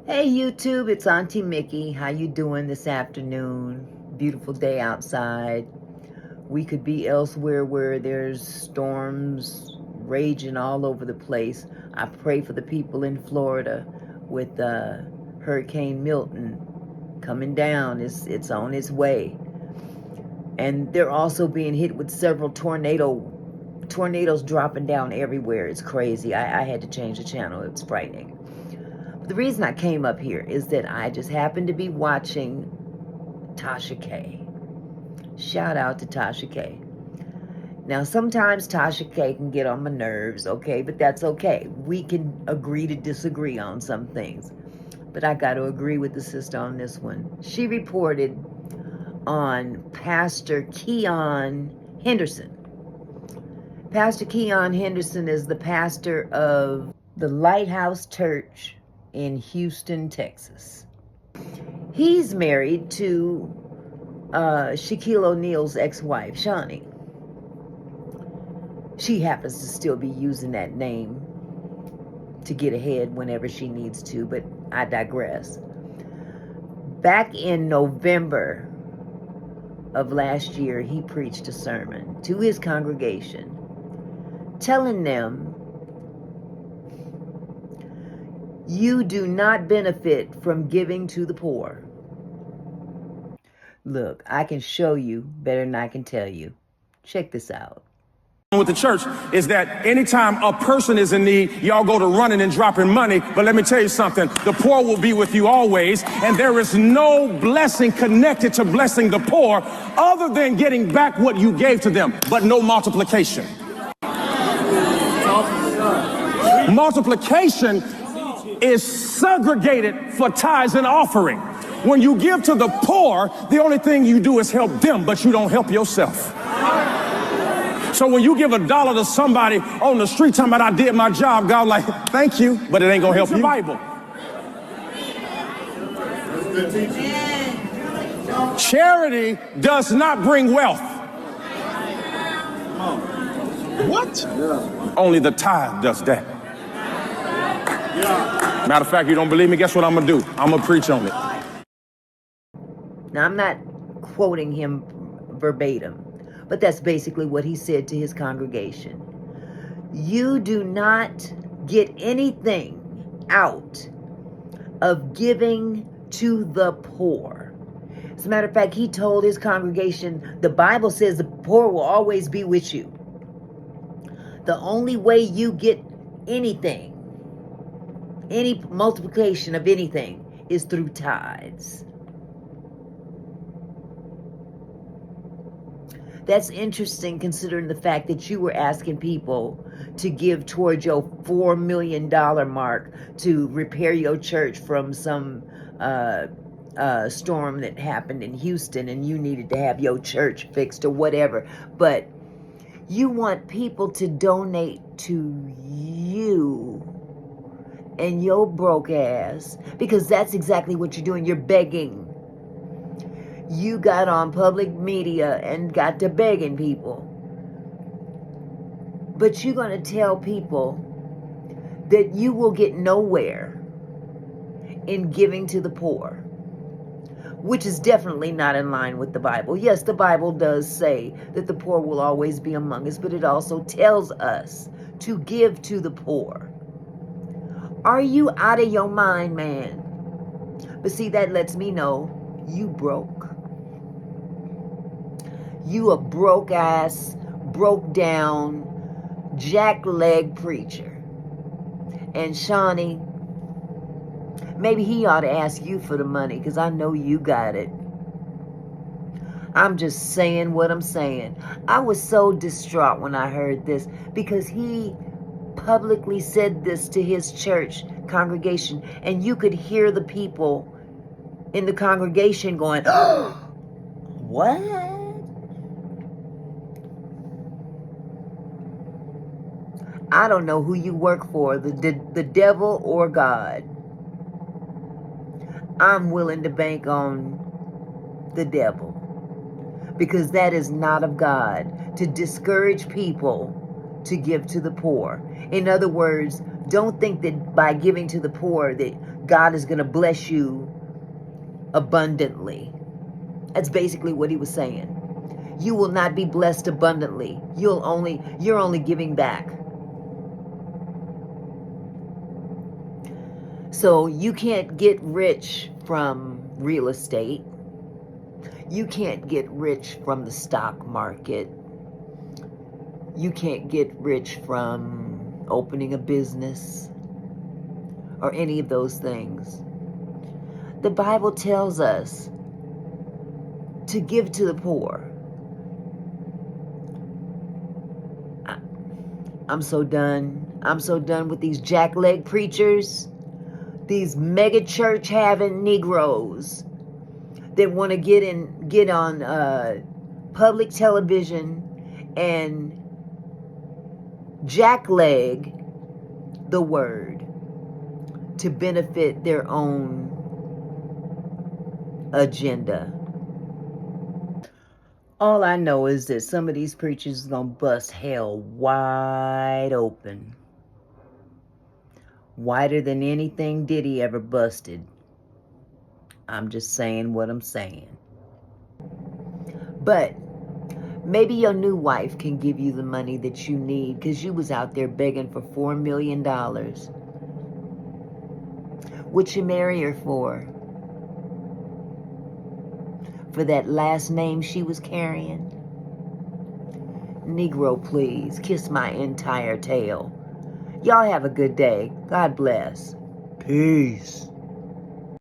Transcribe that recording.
Hey YouTube, it's Auntie Mickey. How you doing this afternoon? Beautiful day outside. We could be elsewhere where there's storms raging all over the place. I pray for the people in Florida with Hurricane Milton coming down. It's on its way. And they're also being hit with several tornadoes dropping down everywhere. It's crazy. I had to change the channel. It's frightening. The reason I came up here is that I just happened to be watching Tasha K. Shout out to Tasha K. Now, sometimes Tasha K can get on my nerves, okay? But that's okay. We can agree to disagree on some things. But I got to agree with the sister on this one. She reported on Pastor Keion Henderson. Pastor Keion Henderson is the pastor of the Lighthouse Church in Houston, Texas. He's married to Shaquille O'Neal's ex-wife, Shawnee. She happens to still be using that name to get ahead whenever she needs to, but I digress. Back in November of last year, he preached a sermon to his congregation, telling them, you do not benefit from giving to the poor. Look, I can show you better than I can tell you. Check this out. With the church is that anytime a person is in need, y'all go to running and dropping money. But let me tell you something, the poor will be with you always. And there is no blessing connected to blessing the poor other than getting back what you gave to them, but no multiplication. Multiplication is segregated for tithes and offering. When you give to the poor, the only thing you do is help them, but you don't help yourself. So when you give $1 to somebody on the street talking about I did my job, God like, thank you, but it ain't gonna help you. Bible. Charity does not bring wealth. What? Only the tithe does that. Matter of fact, you don't believe me? Guess what I'm gonna do? I'm gonna preach on it. Now, I'm not quoting him verbatim, but that's basically what he said to his congregation. You do not get anything out of giving to the poor. As a matter of fact, he told his congregation, the Bible says the poor will always be with you. The only way you get anything, any multiplication of anything, is through tithes. That's interesting considering the fact that you were asking people to give towards your $4 million mark to repair your church from some storm that happened in Houston and you needed to have your church fixed or whatever. But you want people to donate to you and your broke ass, because that's exactly what you're doing. You're begging. You got on public media and got to begging people. But you're going to tell people that you will get nowhere in giving to the poor, which is definitely not in line with the Bible. Yes, the Bible does say that the poor will always be among us, but it also tells us to give to the poor. Are you out of your mind, man? But see, that lets me know you broke. You a broke ass, broke down, jackleg preacher. And Shawnee, maybe he ought to ask you for the money, because I know you got it. I'm just saying what I'm saying. I was so distraught when I heard this, because he publicly said this to his church congregation, and you could hear the people in the congregation going, oh, what? I don't know who you work for, the devil or God. I'm willing to bank on the devil, because that is not of God to discourage people to give to the poor. In other words, Don't think that by giving to the poor that God is going to bless you abundantly. That's basically what he was saying. You will not be blessed abundantly. You're only giving back. So you can't get rich from real estate. You can't get rich from the stock market. You can't get rich from opening a business or any of those things. The Bible tells us to give to the poor. I'm so done. I'm so done with these jackleg preachers, these mega church having Negroes that want to get on public television and jackleg the word to benefit their own agenda. All I know is that some of these preachers is going to bust hell wide open. Wider than anything Diddy ever busted. I'm just saying what I'm saying. But maybe your new wife can give you the money that you need because you was out there begging for $4 million. What you marry her for? For that last name she was carrying? Negro, please, kiss my entire tail. Y'all have a good day. God bless. Peace.